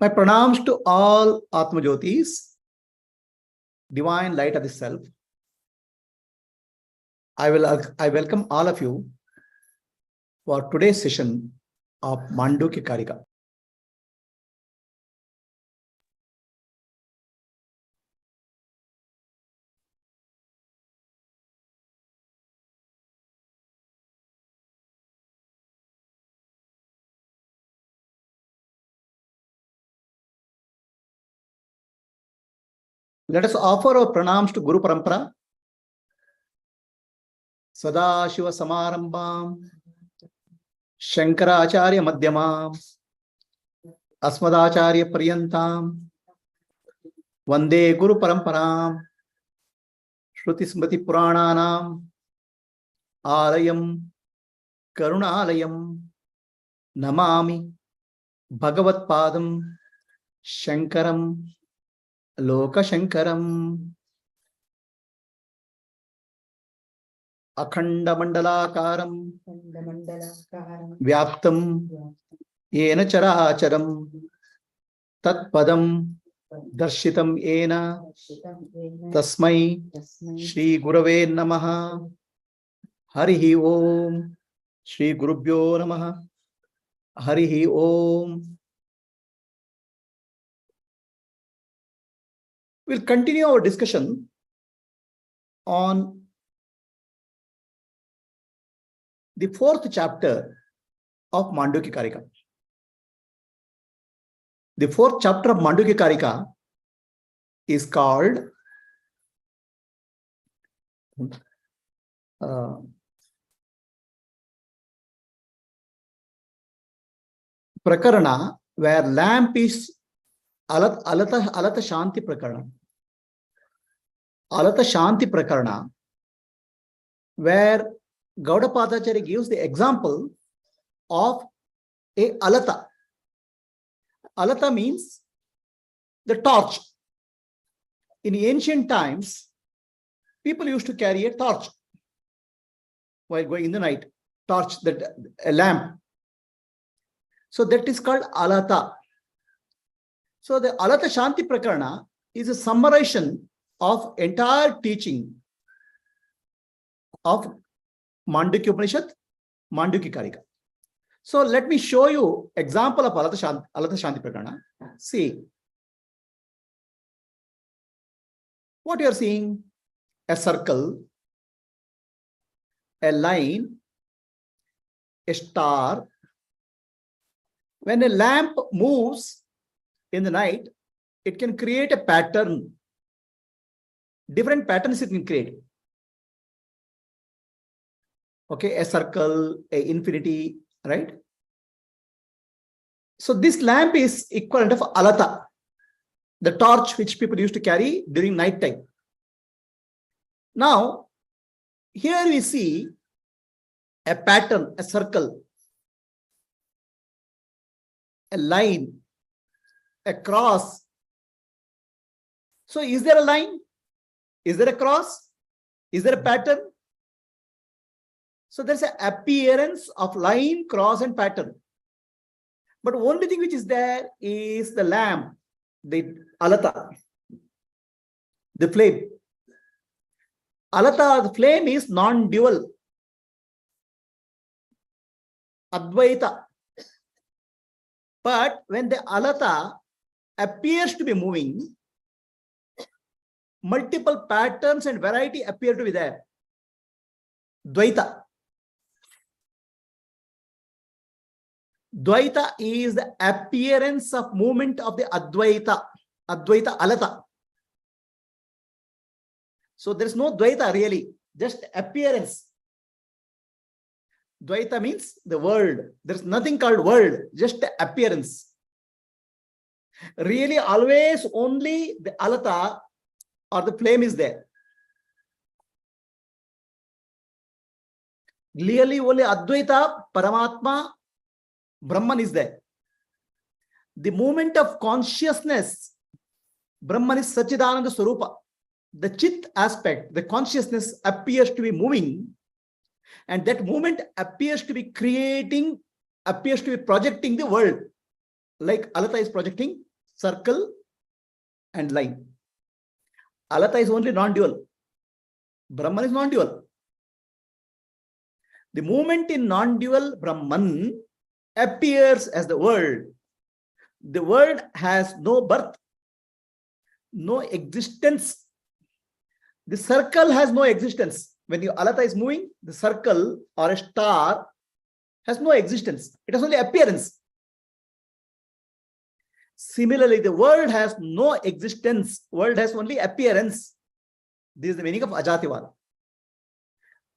My pranams to all Atma Jyotis, divine light of the self. I welcome all of you for today's session of Mandukya Karika. Let us offer our pranams to Guru Parampara. Sadashiva Samarambam, Shankaracharya Madhyamam, Asmadacharya Paryantam, Vande Guru Paramparam, Shruti Smriti Purananam, Alayam, Karunalayam, Namami, Bhagavat Padam, Shankaram, Loka Shankaram. Akhanda Mandalakaram, Vyaptam, Yena Characharam, Tat Padam, Darshitam Yena, Tasmai, Shri Gurave Namaha, Harihi Om, Shri Gurubhyo Namaha, Harihi Om. We'll continue our discussion on the fourth chapter of Mandukya Karika. The fourth chapter of Mandukya Karika is called Prakarana, where lamp is Alata Shanti Prakarana. Alata Shanti Prakarana, where Gaudapadacharya gives the example of a alata. Alata means the torch. In ancient times, people used to carry a torch while going in the night. Torch, a lamp. So that is called alata. So the Alata Shanti Prakarana is a summarization of entire teaching of Mandukya Upanishad, Mandukya Karika. So let me show you example of Alata Shanti Prakarana. See, what you are seeing? A circle, a line, a star. When a lamp moves in the night, it can create a pattern. Different patterns it can create. Okay, a circle, a infinity, right? So this lamp is equivalent of alata, the torch which people used to carry during night time. Now, here we see a pattern, a circle, a line, a cross. So is there a line? Is there a cross? Is there a pattern? So there's an appearance of line, cross, and pattern. But only thing which is there is the lamp, the alata, the flame. Alata, the flame is non-dual. Advaita. But when the alata appears to be moving, multiple patterns and variety appear to be there. Dvaita. Dvaita is the appearance of movement of the Advaita. Advaita alata. So there is no Dvaita really, just appearance. Dvaita means the world. There is nothing called world, just the appearance. Really, always only the alata or the flame is there. Clearly, only Advaita, Paramatma, Brahman is there. The movement of consciousness, Brahman is Sachidananda Swarupa. The Chit aspect, the consciousness appears to be moving, and that movement appears to be projecting the world, like alata is projecting circle, and line. Alata is only non-dual. Brahman is non-dual. The movement in non-dual Brahman appears as the world. The world has no birth, no existence. The circle has no existence. When the alata is moving, the circle or a star has no existence. It has only appearance. Similarly, the world has no existence. World has only appearance. This is the meaning of Ajativada.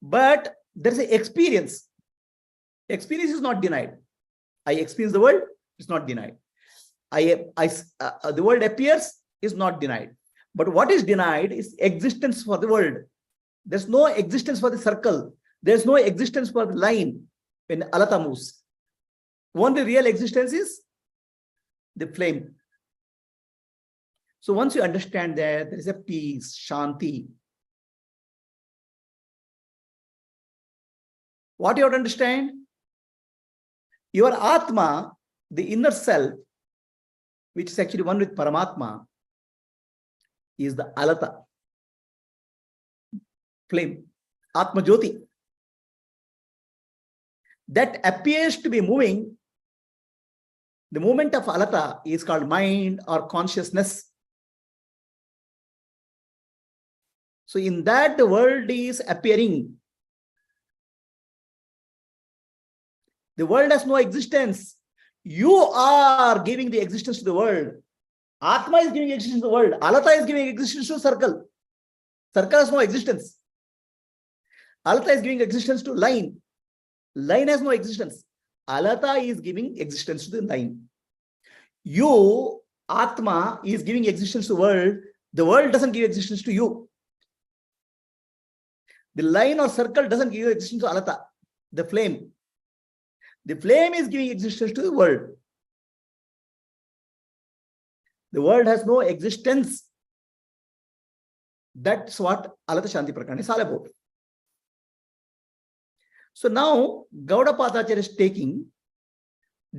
But there is an experience. Experience is not denied. I experience the world, it's not denied. The world appears, is not denied. But what is denied is existence for the world. There's no existence for the circle. There's no existence for the line when alata moves. Only real existence is the flame. So once you understand that, there is a peace, shanti. What you have to understand? Your Atma, the inner self, which is actually one with Paramatma, is the alata, flame, Atma Jyoti. That appears to be moving. The movement of alata is called mind or consciousness. So in that, the world is appearing. The world has no existence. You are giving the existence to the world. Atma is giving existence to the world. Alata is giving existence to circle. Circle has no existence. Alata is giving existence to line. Line has no existence. Alata is giving existence to the line. You, Atma, is giving existence to the world. The world doesn't give existence to you. The line or circle doesn't give existence to alata, the flame. The flame is giving existence to the world. The world has no existence. That's what Alata Shanti Prakarana is all about. So now Gaudapada Acharya is taking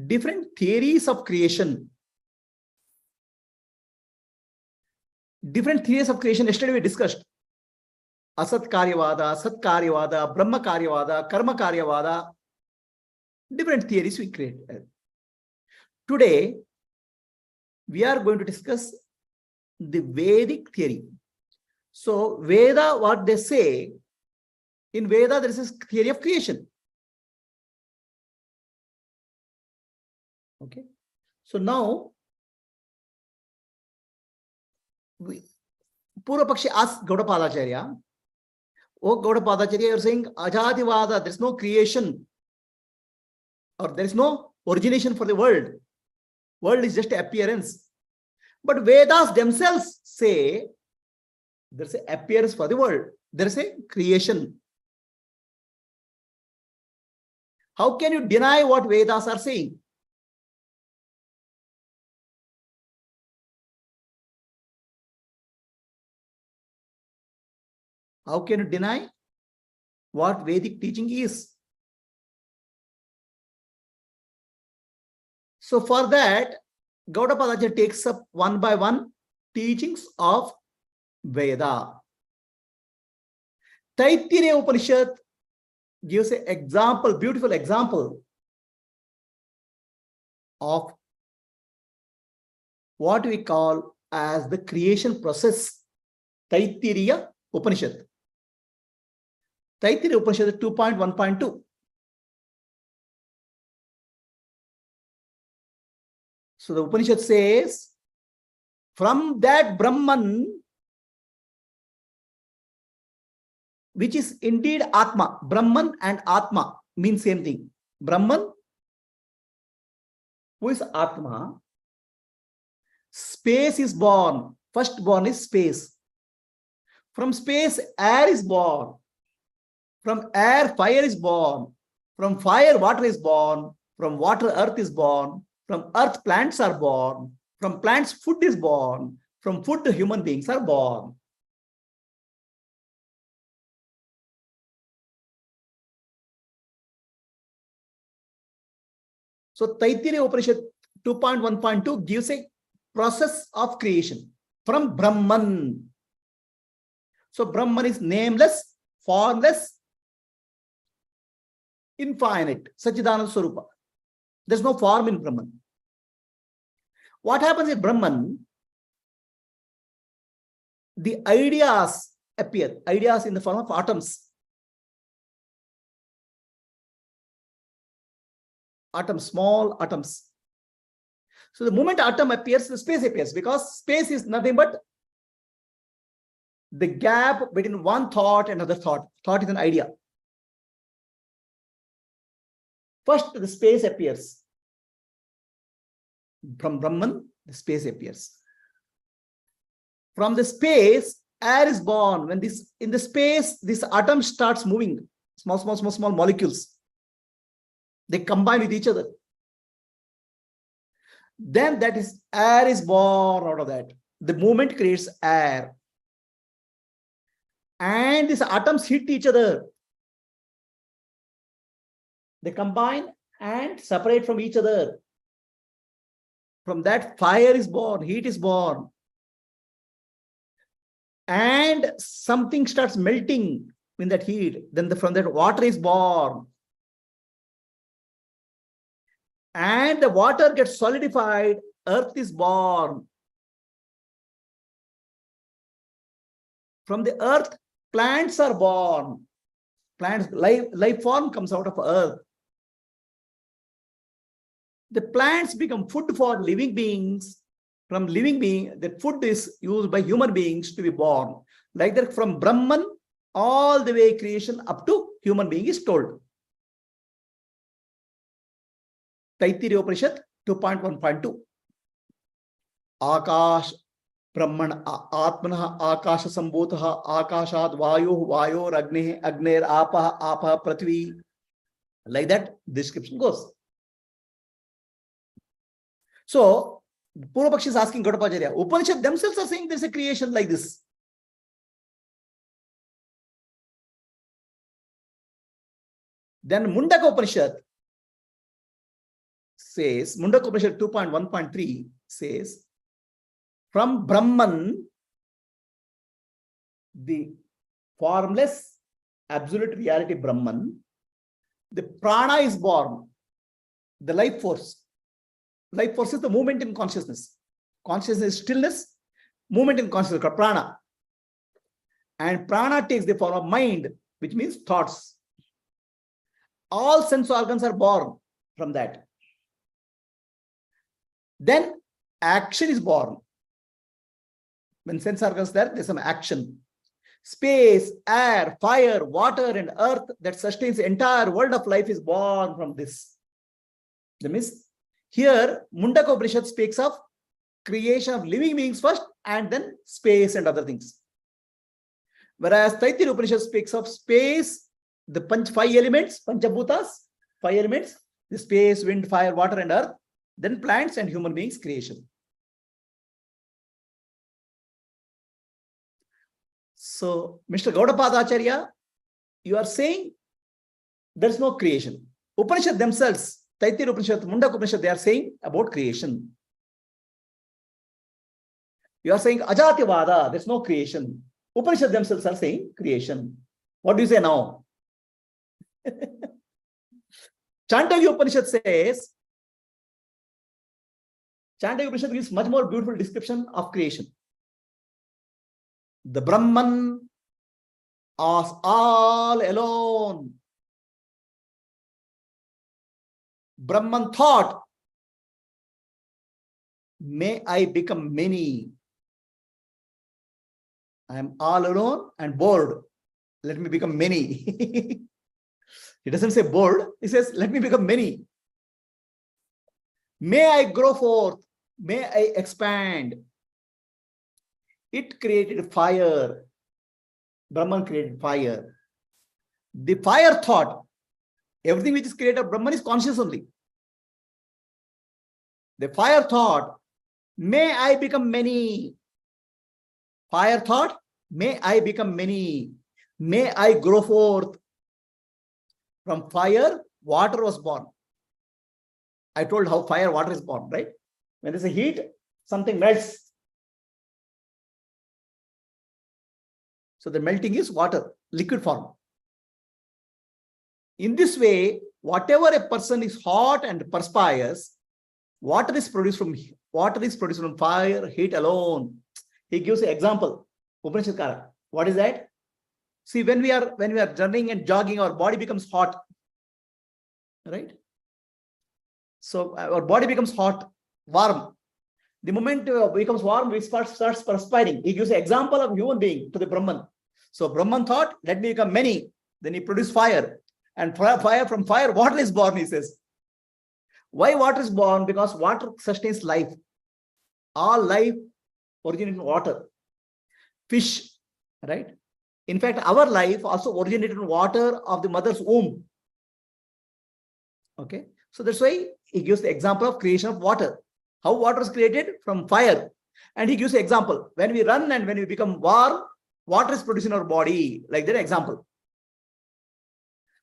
different theories of creation. Different theories of creation. Yesterday we discussed Asat Karyavada, Sat Karyavada, Brahma Karyavada, Karma Karyavada. Different theories we create. Today, we are going to discuss the Vedic theory. So, Veda, what they say, in Veda, there is a theory of creation. Okay. So now, Purva Pakshi asked Gaudapadacharya, oh Gaudapadacharya, you are saying Ajativada, there is no creation. Or there is no origination for the world. World is just an appearance. But Vedas themselves say there is an appearance for the world. There is a creation. How can you deny what Vedas are saying? How can you deny what Vedic teaching is? So for that, Gaudapada takes up one by one teachings of Veda. Taittiriya Upanishad gives an example, beautiful example of what we call as the creation process. Taittiriya Upanishad. Taittiriya Upanishad 2.1.2. So the Upanishad says, from that Brahman, which is indeed Atma, Brahman and Atma mean same thing. Brahman, who is Atma, space is born. First born is space. From space, air is born. From air, fire is born. From fire, water is born. From water, earth is born. From earth, plants are born. From plants, food is born. From food, human beings are born. So Taittiriya Upanishad 2.1.2 gives a process of creation from Brahman. So Brahman is nameless, formless, infinite, Sachidananda Swarupa. There's no form in Brahman. What happens in Brahman? The ideas appear, ideas in the form of atoms. Atoms, small atoms. So the moment atom appears, the space appears, because space is nothing but the gap between one thought and another thought. Thought is an idea. First, the space appears. From Brahman, the space appears. From the space, air is born. When in the space, this atom starts moving. Small molecules. They combine with each other. Then that is air is born out of that. The movement creates air. And these atoms hit each other. They combine and separate from each other. From that, fire is born, heat is born. And something starts melting in that heat. Then from that, water is born. And the water gets solidified, earth is born. From the earth, plants are born. Plants, life form comes out of earth. The plants become food for living beings. From living being, the food is used by human beings to be born. Like that, from Brahman, all the way creation up to human being is told. Taittiriya Upanishad 2.1.2. Akash Brahman Atmana Akasha Sambhutaha Akashad Vayu Vayor Agni Agner Apaha Apaha Prithvi. Like that, description goes. So, Purva Pakshi is asking Gaudapacharya, Upanishad themselves are saying there's a creation like this. Then Mundaka Upanishad says, Mundaka Upanishad 2.1.3 says, from Brahman, the formless, absolute reality Brahman, the prana is born, the life force. Life force is the movement in consciousness. Consciousness is stillness, movement in consciousness called prana. And prana takes the form of mind, which means thoughts. All sense organs are born from that. Then action is born. When sense organs are there, there's some action. Space, air, fire, water, and earth that sustains the entire world of life is born from this. That means here, Mundaka Upanishad speaks of creation of living beings first and then space and other things. Whereas Taittiriya Upanishad speaks of space, the five elements, Panchabhutas, five elements, the space, wind, fire, water, and earth, then plants and human beings creation. So, Mr. Gaudapadacharya, you are saying there's no creation. Upanishad themselves, Taittiriya Upanishad, Mundaka Upanishad, they are saying about creation. You are saying Ajativada, there's no creation. Upanishad themselves are saying creation. What do you say now? Chandogya Upanishad says, Chandogya Upanishad gives much more beautiful description of creation. The Brahman is all alone. Brahman thought, may I become many. I am all alone and bored. Let me become many. He doesn't say bored. He says, let me become many. May I grow forth. May I expand. It created fire. Brahman created fire. The fire thought, everything which is created of Brahman is conscious only. The fire thought, may I become many. Fire thought, may I become many. May I grow forth. From fire, water was born. I told how fire, water is born, right? When there's a heat, something melts. So the melting is water, liquid form. In this way, whatever a person is hot and perspires, water is produced from fire, heat alone. He gives an example. Upanishad Kara. What is that? See, when we are running and jogging, our body becomes hot. Right? So our body becomes hot, warm. The moment it becomes warm, we starts perspiring. He gives an example of human being to the Brahman. So Brahman thought, let me become many. Then he produced fire. And from fire, water is born, he says. Why water is born? Because water sustains life. All life originates in water. Fish, right? In fact, our life also originated in water of the mother's womb. Okay. So that's why he gives the example of creation of water. How water is created? From fire. And he gives the example. When we run and when we become warm, water is produced in our body. Like that example.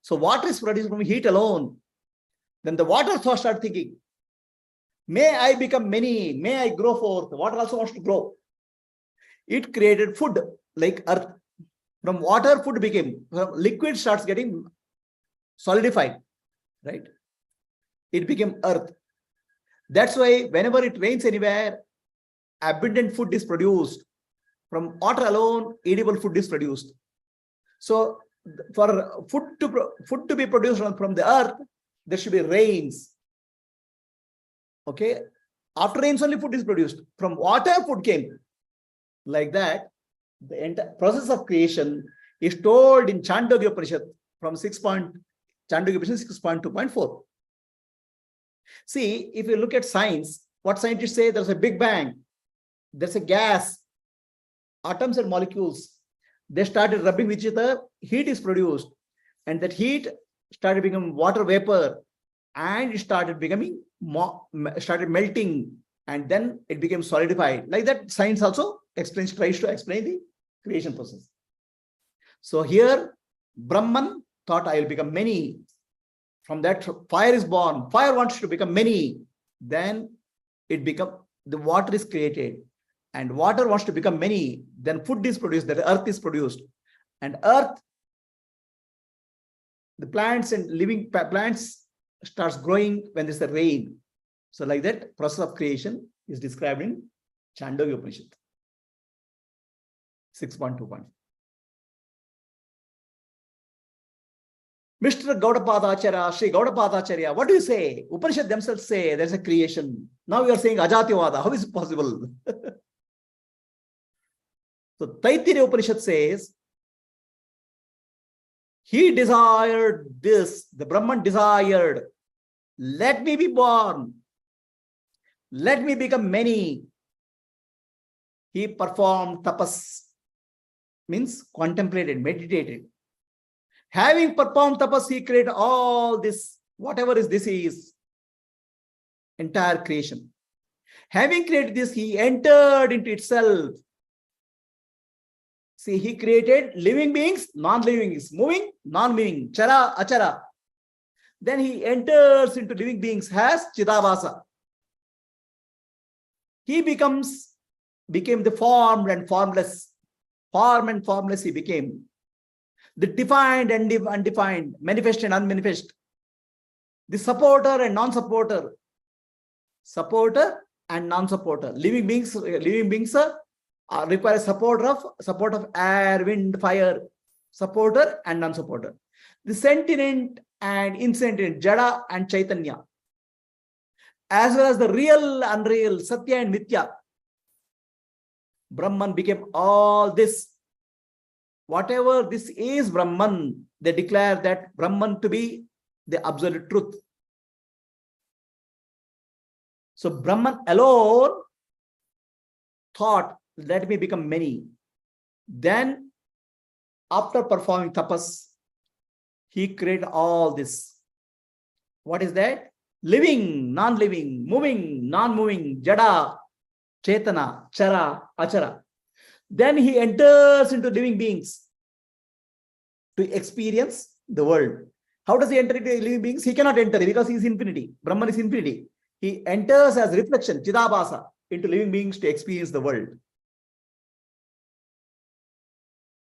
So water is produced from heat alone. Then the water first start thinking, may I become many, may I grow forth. Water also wants to grow. It created food like earth. From water, food became, liquid starts getting solidified, right? It became earth. That's why whenever it rains anywhere, abundant food is produced. From water alone, edible food is produced. So for food to be produced from the earth, there should be rains. Okay. After rains, only food is produced. From water, food came. Like that, the entire process of creation is told in Chandogya Upanishad from Chandogya Upanishad 6.2.4. See, if you look at science, what scientists say, there's a big bang, there's a gas, atoms and molecules, they started rubbing with each other, heat is produced, and that heat started becoming water vapor, and it started becoming melting, and then it became solidified. Like that, science also tries to explain the creation process. So here, Brahman thought, I will become many. From that, fire is born. Fire wants to become many. Then the water is created. And water wants to become many. Then food is produced, that earth is produced. And earth, the plants and living plants starts growing when there's a rain. So like that, process of creation is described in Chandogya Upanishad 6.2. Mr. Gaudapadacharya, Sri Gaudapadacharya, what do you say? Upanishad themselves say there's a creation. Now you are saying Ajativada. How is it possible? So Taittiriya Upanishad says, he desired this, the Brahman desired, let me be born, let me become many. He performed tapas, means contemplated, meditated. Having performed tapas, he created all this, whatever this is, entire creation. Having created this, he entered into itself. See, he created living beings, non-living beings, moving, non-moving, chara, achara. Then he enters into living beings as Chidabhasa. He became the formed and formless. Form and formless he became. The defined and undefined, manifest and unmanifest. The supporter and non-supporter. Supporter and non-supporter. Living beings require support of air, wind, fire, supporter and non-supporter. The sentient and insentient, Jada and Chaitanya, as well as the real, unreal, Satya and Mithya. Brahman became all this. Whatever this is Brahman, they declare that Brahman to be the absolute truth. So Brahman alone thought, let me become many. Then, after performing tapas, he created all this. What is that? Living, non-living, moving, non-moving, jada, chetana, chara, achara. Then he enters into living beings to experience the world. How does he enter into living beings? He cannot enter because he is infinity. Brahman is infinity. He enters as reflection, Chidabhasa. into living beings to experience the world.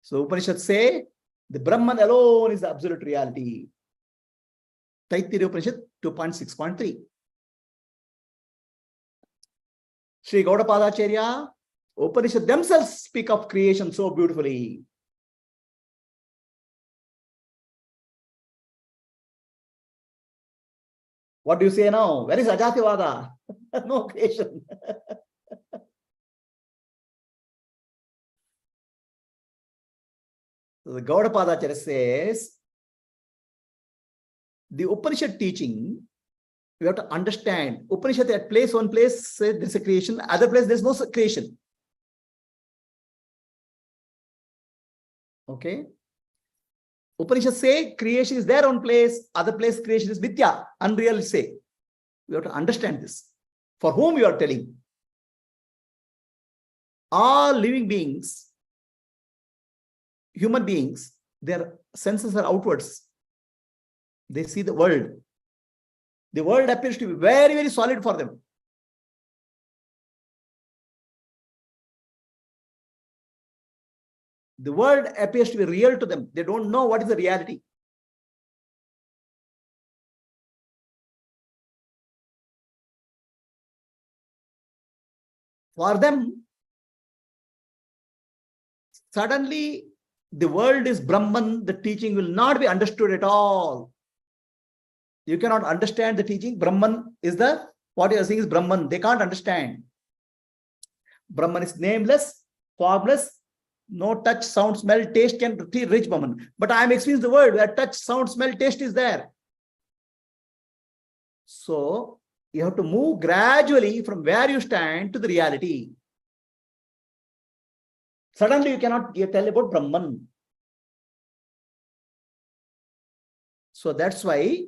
So Upanishads say the Brahman alone is the absolute reality. Taittiriya Upanishad 2.6.3. Sri Gaudapadacharya, Upanishad themselves speak of creation so beautifully. What do you say now? Where is Ajativada? No creation. So the Gaudapadacharya says, the Upanishad teaching, we have to understand. Upanishad at place, one place says there's a creation, other place there's no creation. Okay. Upanishad say creation is their own place, other place creation is Vidya, unreal say. We have to understand this. For whom you are telling? All living beings, human beings, their senses are outwards. They see the world. The world appears to be very, very solid for them. The world appears to be real to them. They don't know what is the reality. For them, suddenly the world is Brahman, the teaching will not be understood at all. You cannot understand the teaching. Brahman is what you are saying is Brahman. They can't understand. Brahman is nameless, formless, no touch, sound, smell, taste can reach Brahman. But I am experiencing the world where touch, sound, smell, taste is there. So you have to move gradually from where you stand to the reality. Suddenly you cannot tell about Brahman. So that's why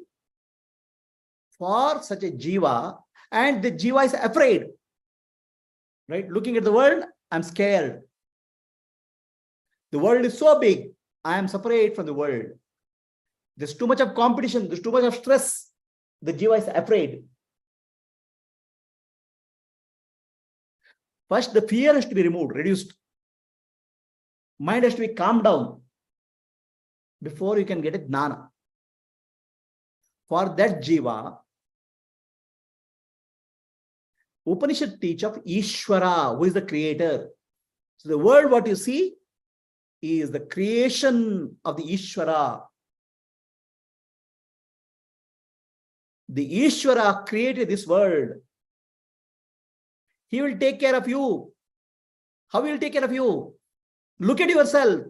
for such a jiva, and the jiva is afraid, right? Looking at the world, I'm scared. The world is so big, I am separate from the world. There's too much of competition, there's too much of stress. The jiva is afraid. First, the fear has to be removed, reduced. Mind has to be calmed down before you can get a jnana. For that jiva, Upanishad teach of Ishvara, who is the creator. So the world, what you see, is the creation of the Ishvara. The Ishvara created this world. He will take care of you. How will he take care of you? Look at yourself.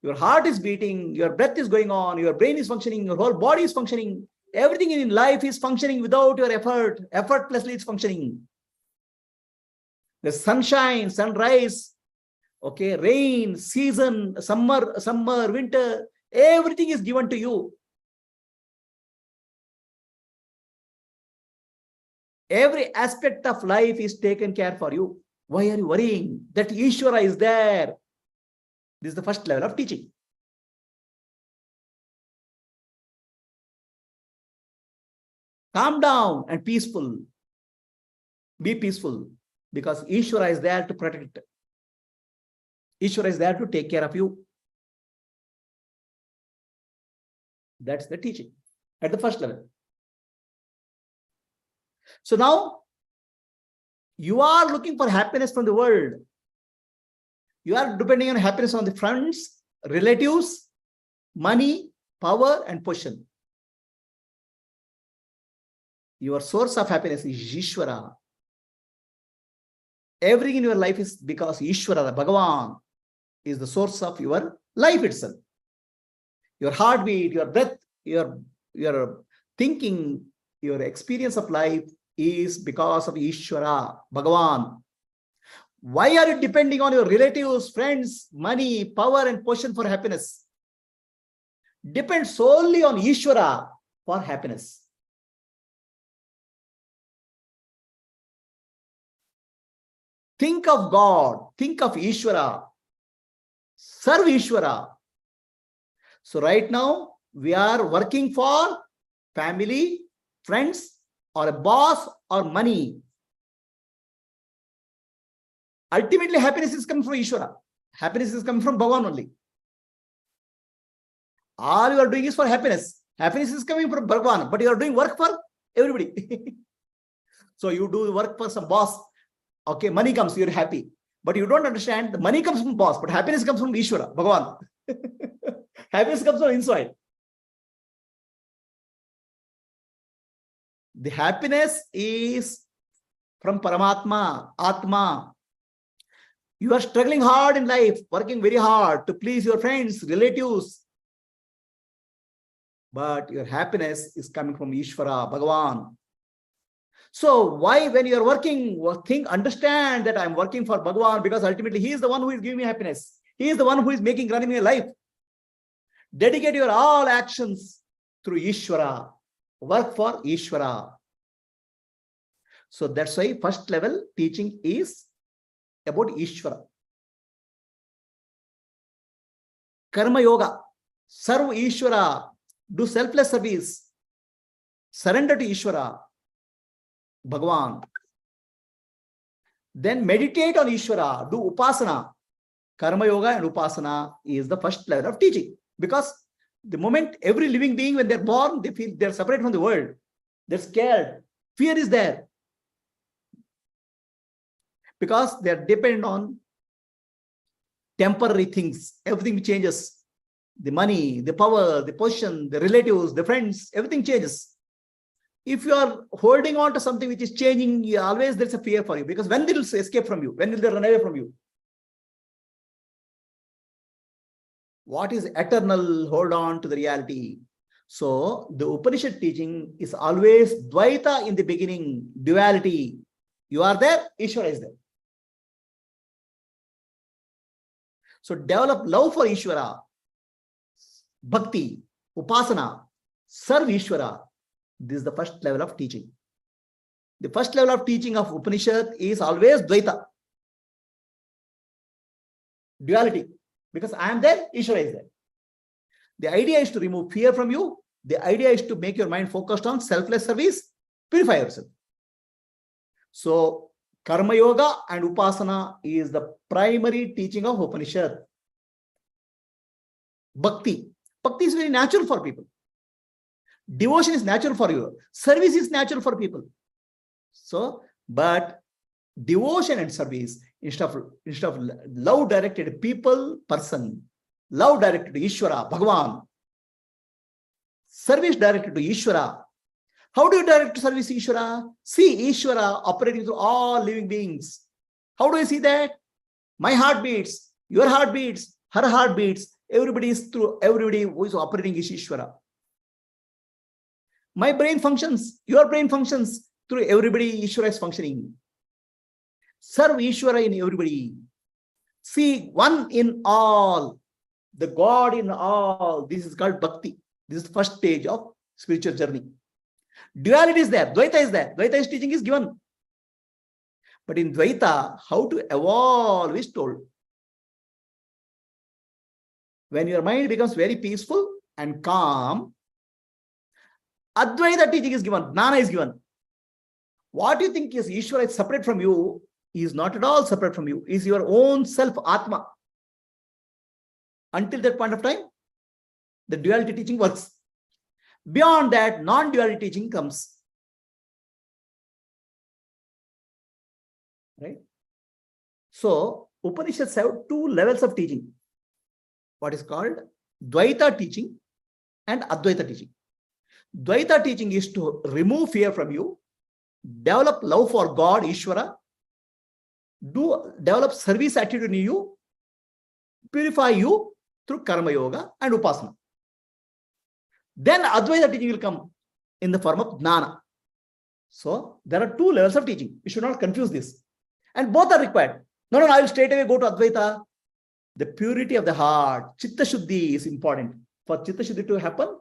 Your heart is beating, your breath is going on, your brain is functioning, your whole body is functioning. Everything in life is functioning without your effort. Effortlessly it's functioning. The sunshine, sunrise, okay, rain, season, summer, winter, everything is given to you. Every aspect of life is taken care for you. Why are you worrying? That Ishvara is there. This is the first level of teaching. Calm down and peaceful. Be peaceful, because Ishvara is there to protect. Ishvara is there to take care of you. That's the teaching at the first level. So now you are looking for happiness from the world. You are depending on happiness on the friends, relatives, money, power, and position. Your source of happiness is Ishvara. Everything in your life is because Ishvara, the Bhagavan, is the source of your life itself. Your heartbeat, your breath, your thinking, your experience of life is because of Ishvara, Bhagavan. Why are you depending on your relatives, friends, money, power, and position for happiness? Depend solely on Ishvara for happiness. Think of God, think of Ishvara, serve Ishvara. So right now, we are working for family, friends, or a boss, or money. Ultimately, happiness is coming from Ishvara. Happiness is coming from Bhagavan only. All you are doing is for happiness. Happiness is coming from Bhagavan, but you are doing work for everybody. So you do work for some boss. Okay, money comes, you're happy. But you don't understand, the money comes from boss, but happiness comes from Ishvara, Bhagavan. Happiness comes from inside. The happiness is from Paramatma, Atma. You are struggling hard in life, working very hard to please your friends, relatives. But your happiness is coming from Ishvara, Bhagavan. So why, when you are working, understand that I am working for Bhagavan, because ultimately he is the one who is giving me happiness. He is the one who is running my life. Dedicate your all actions through Ishvara. Work for Ishvara. So that's why first level teaching is about Ishvara. Karma Yoga. Serve Ishvara. Do selfless service. Surrender to Ishvara, Bhagavan. Then meditate on Ishvara. Do Upasana. Karma Yoga and Upasana is the first level of teaching. Because the moment every living being, when they're born, they feel they're separate from the world. They're scared. Fear is there. Because they're dependent on temporary things. Everything changes. The money, the power, the position, the relatives, the friends, everything changes. If you are holding on to something which is changing, always there's a fear for you. Because when they will escape from you? When will they run away from you? What is eternal? Hold on to the reality. So the Upanishad teaching is always Dvaita in the beginning, duality. You are there, Ishvara is there. So develop love for Ishvara, bhakti, upasana, serve Ishvara. This is the first level of teaching. The first level of teaching of Upanishad is always Dvaita, duality. Because I am there, Ishvara is there. The idea is to remove fear from you. The idea is to make your mind focused on selfless service, purify yourself. So Karma Yoga and Upasana is the primary teaching of Upanishad. Bhakti. Bhakti is very natural for people. Devotion is natural for you. Service is natural for people. So, but devotion and service, instead of love directed people, person, love directed to Ishvara, Bhagavan, service directed to Ishvara. How do you direct service Ishvara? See Ishvara operating through all living beings. How do you see that? My heart beats, your heart beats, her heart beats. Everybody who is operating is Ishvara. My brain functions, your brain functions. Through everybody, Ishvara is functioning. Serve Ishvara in everybody. See one in all, the God in all. This is called Bhakti. This is the first stage of spiritual journey. Duality is there. Dvaita is there. Dvaita's teaching is given. But in Dvaita, how to evolve is told. When your mind becomes very peaceful and calm, Advaita teaching is given. Jnana is given. What you think is Ishvara is separate from you is not at all separate from you. Is your own self, Atma. Until that point of time, the duality teaching works. Beyond that, non-duality teaching comes. Right? So, Upanishads have two levels of teaching. What is called Dvaita teaching and Advaita teaching. Dvaita teaching is to remove fear from you, develop love for God, Ishvara, develop service attitude in you, purify you through Karma Yoga and Upasana. Then Advaita teaching will come in the form of Jnana. So there are two levels of teaching. You should not confuse this. And both are required. No, I will straight away go to Advaita. The purity of the heart, Chitta Shuddhi is important. For Chitta Shuddhi to happen,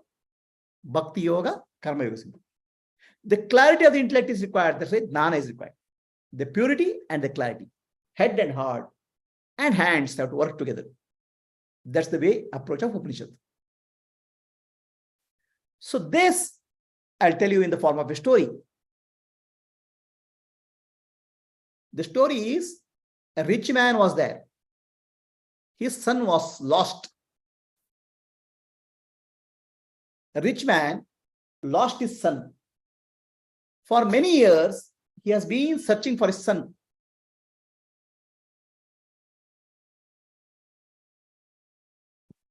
Bhakti Yoga, Karma Yoga is important. The clarity of the intellect is required. That's why Jnana is required. The purity and the clarity. Head and heart and hands have to work together. That's the way approach of Upanishad. So this I'll tell you in the form of a story. The story is A rich man was there. His son was lost. A rich man lost his son. For many years, he has been searching for his son.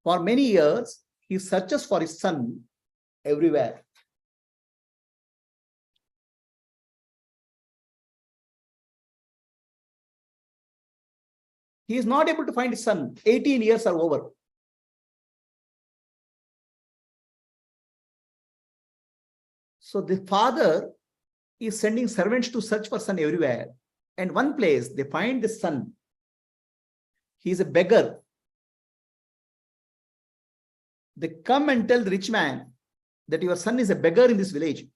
For many years, he searches for his son everywhere. He is not able to find his son. 18 years are over. So the father is sending servants to search for son everywhere. And one place they find the son. He is a beggar. They come and tell the rich man that your son is a beggar in this village.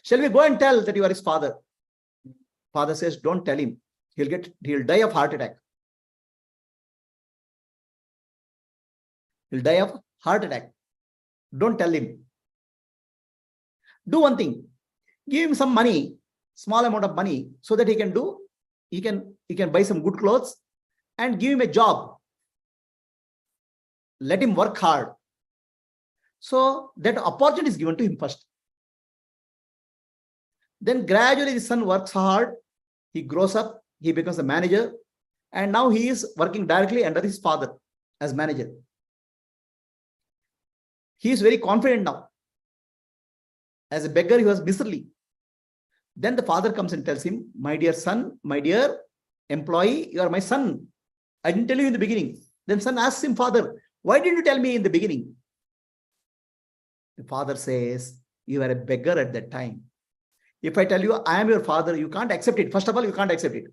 Shall we go and tell that you are his father? Father says, don't tell him. He'll die of heart attack. He'll die of heart attack. Don't tell him. Do one thing. Give him some money, small amount of money, so that he can buy some good clothes and give him a job. Let him work hard. So that opportunity is given to him first. Then gradually the son works hard. He grows up. He becomes a manager. And now he is working directly under his father as manager. He is very confident now. As a beggar, he was miserly. Then the father comes and tells him, my dear son, my dear employee, you are my son. I didn't tell you in the beginning. Then son asks him, father, why didn't you tell me in the beginning? The father says, you were a beggar at that time. If I tell you I am your father, you can't accept it. First of all, you can't accept it.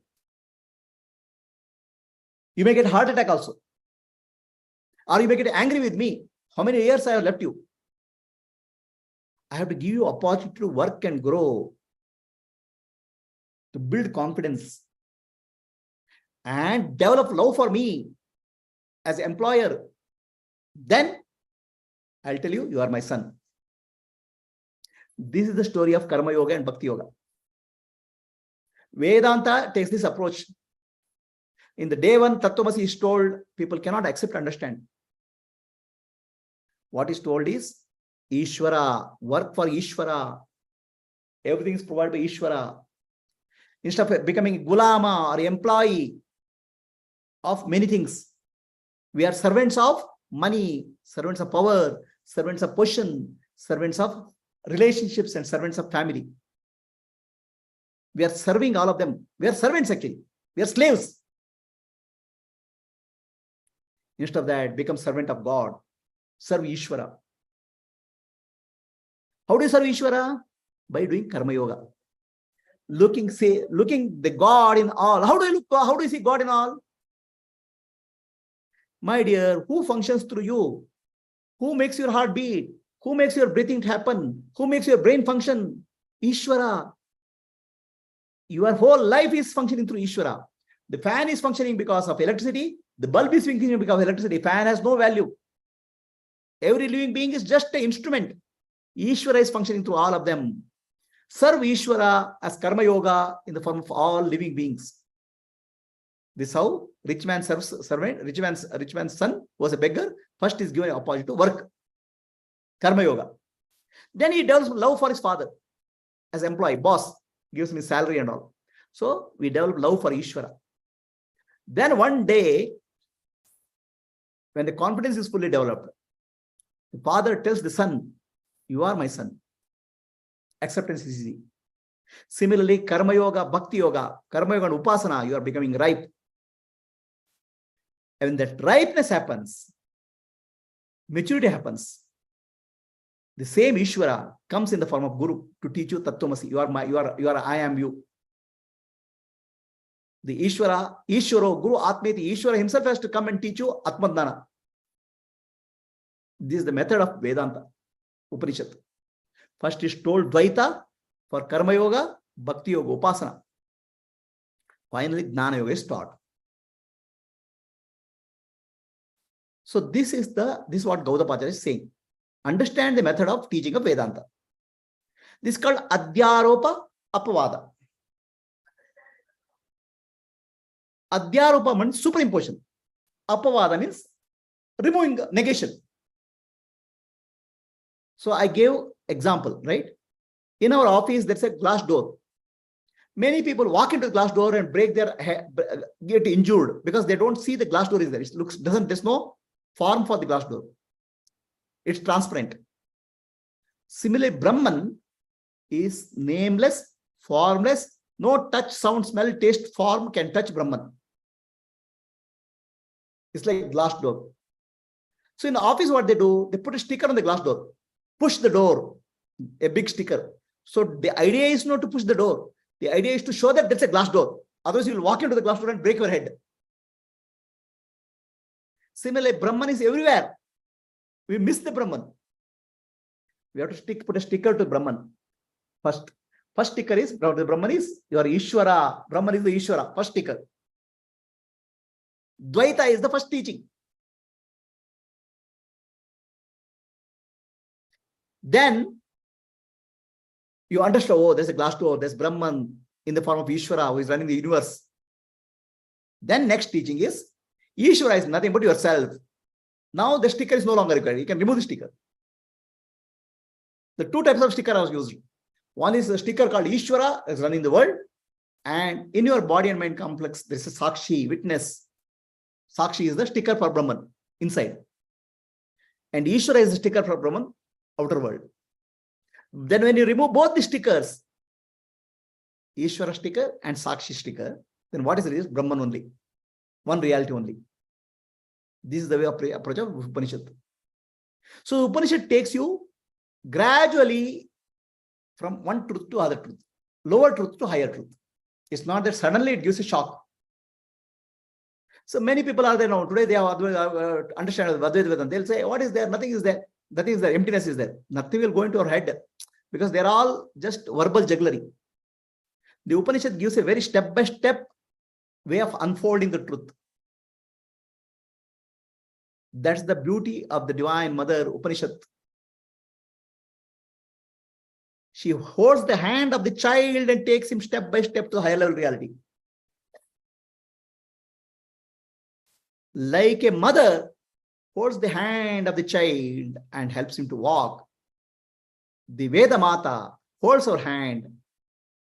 You may get heart attack also. Or you may get angry with me. How many years I have left you? I have to give you opportunity to work and grow, to build confidence and develop love for me as an employer. Then I'll tell you, you are my son. This is the story of Karma Yoga and Bhakti Yoga. Vedanta takes this approach. In the day one, Tattvamasi is told, people cannot accept, understand. What is told is, Ishvara, work for Ishvara. Everything is provided by Ishvara. Instead of becoming gulama or employee of many things, we are servants of money, servants of power, servants of position, servants of relationships, and servants of family. We are serving all of them. We are servants actually. We are slaves. Instead of that, become servant of God. Serve Ishvara. How do you serve Ishvara? By doing Karma Yoga. Looking the God in all. How do you see God in all? My dear, who functions through you? Who makes your heart beat? Who makes your breathing happen? Who makes your brain function? Ishvara. Your whole life is functioning through Ishvara. The fan is functioning because of electricity. The bulb is functioning because of electricity. Fan has no value. Every living being is just an instrument. Ishvara is functioning through all of them. Serve Ishvara as Karma Yoga in the form of all living beings. This is how rich man serves servant. Rich man's son was a beggar. First is given an opportunity to work. Karma Yoga. Then he develops love for his father as employee, boss, gives me salary and all. So we develop love for Ishvara. Then one day, when the confidence is fully developed, the father tells the son, you are my son. Acceptance is easy. Similarly, Karma Yoga, Bhakti Yoga, Karma Yoga and Upasana, you are becoming ripe. And when that ripeness happens, maturity happens. The same Ishvara comes in the form of Guru to teach you Tattvamasi. You are I am you. The Ishvaro, Guru, Atmeti, Ishvara himself has to come and teach you Atmadana. This is the method of Vedanta, Upanishad. First is told Dvaita for Karma Yoga, Bhakti Yoga, Upasana. Finally, Jnana Yoga is taught. So this is what Gaudapada is saying. Understand the method of teaching of Vedanta. This is called Adhyaropa Apavada. Adhyaropa means superimposition. Apavada means removing, negation. So I gave example, right? In our office, there's a glass door. Many people walk into the glass door and break their head, get injured because they don't see the glass door is there. It looks, there's no form for the glass door. It's transparent. Similarly, Brahman is nameless, formless, no touch, sound, smell, taste, form can touch Brahman. It's like glass door. So in the office, what they do, they put a sticker on the glass door. Push the door, a big sticker. So the idea is not to push the door. The idea is to show that that's a glass door. Otherwise, you will walk into the glass door and break your head. Similarly, Brahman is everywhere. We miss the Brahman. We have to put a sticker to Brahman. First sticker is, the Brahman is your Ishvara. Brahman is the Ishvara. First sticker. Advaita is the first teaching. Then you understand, oh, there's a glass door, there's Brahman in the form of Ishvara who is running the universe. Then next teaching is, Ishvara is nothing but yourself. Now the sticker is no longer required. You can remove the sticker. The two types of sticker I was using. One is a sticker called Ishvara is running the world. And in your body and mind complex, there is a Sakshi, witness. Sakshi is the sticker for Brahman inside. And Ishvara is the sticker for Brahman outer world. Then when you remove both the stickers, Ishvara sticker and Sakshi sticker, then what is it? Is Brahman only. One reality only. This is the way of approach of Upanishad. So Upanishad takes you gradually from one truth to other truth, lower truth to higher truth. It's not that suddenly it gives a shock. So many people are there now. Today they have understand Advaita Vedanta. They'll say, what is there? Nothing is there. Nothing is there. Emptiness is there. Nothing will go into our head because they're all just verbal jugglery. The Upanishad gives a very step-by-step way of unfolding the truth. That's the beauty of the Divine Mother Upanishad. She holds the hand of the child and takes him step by step to the higher level reality. Like a mother holds the hand of the child and helps him to walk, the Veda Mata holds our hand,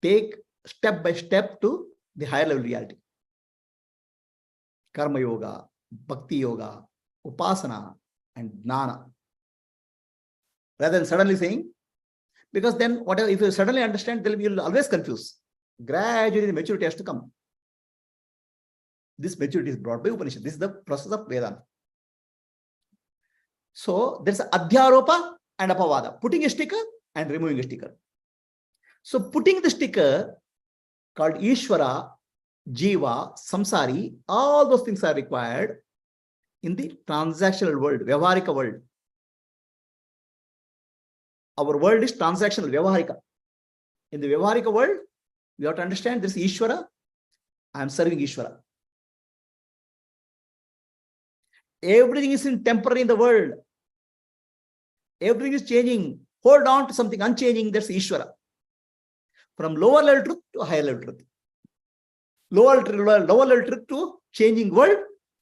take step by step to the higher level reality. Karma Yoga, Bhakti Yoga, Upasana, and Jnana. Rather than suddenly saying, because then whatever, if you suddenly understand, then you'll always confuse. Gradually the maturity has to come. This maturity is brought by Upanishad. This is the process of Vedanta. So there's Adhyaropa and Apavada, putting a sticker and removing a sticker. So putting the sticker called Ishvara, Jiva, Samsari, all those things are required in the transactional world, Vyavaharika world. Our world is transactional, Vyavaharika. In the Vyavaharika world, we have to understand this Ishvara. I am serving Ishvara. Everything is in temporary in the world. Everything is changing. Hold on to something unchanging, that's Ishvara. From lower level truth to higher level truth. Lower level truth to changing world,